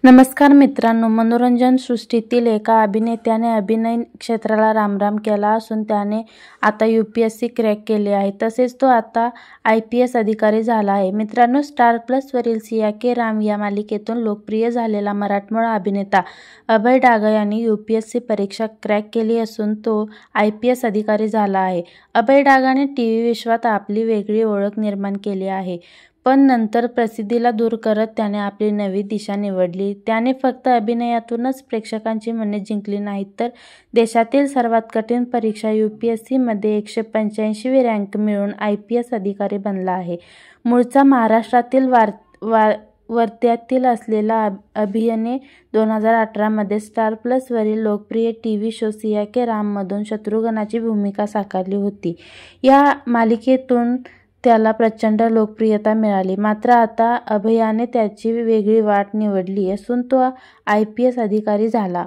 नमस्कार मित्रांनो, मनोरंजन सृष्टीतील एका अभिनेत्याने अभिनय क्षेत्राला रामराम केला असून त्याने आता UPSC क्रॅक केले आहे. तसेच तो आता IPS अधिकारी झाला आहे. मित्रांनो, स्टार प्लसवरील सिया के राम या मालिकेतून लोकप्रिय झालेला मराठमोळा अभिनेता अभय डागा यांनी UPSC परीक्षा क्रॅक केली असून तो IPS अधिकारी झाला आहे. अभय डागाने TV विश्वात आपली वेगळी ओळख निर्माण केली आहे. पण नंतर प्रसिद्धीला दूर करत त्याने आपली नवी दिशा निवडली. त्याने फक्त अभिनयातूनच प्रेक्षकांची मने जिंकली नाहीत, तर देशातील सर्वात कठीण परीक्षा UPSC मध्ये 185वी रँक मिळवून IPS अधिकारी बनला आहे. मूळचा महाराष्ट्रातील वर्ध्यातील असलेला अभयने 2018 मध्ये स्टार प्लसवरील लोकप्रिय TV शो सिया के राममधून शत्रुघ्नाची भूमिका साकारली होती. या मालिकेतून त्याला प्रचंड लोकप्रियता मिळाली. मात्र आता अभयाने त्याची वेगळी वाट निवडली असून तो IPS अधिकारी झाला.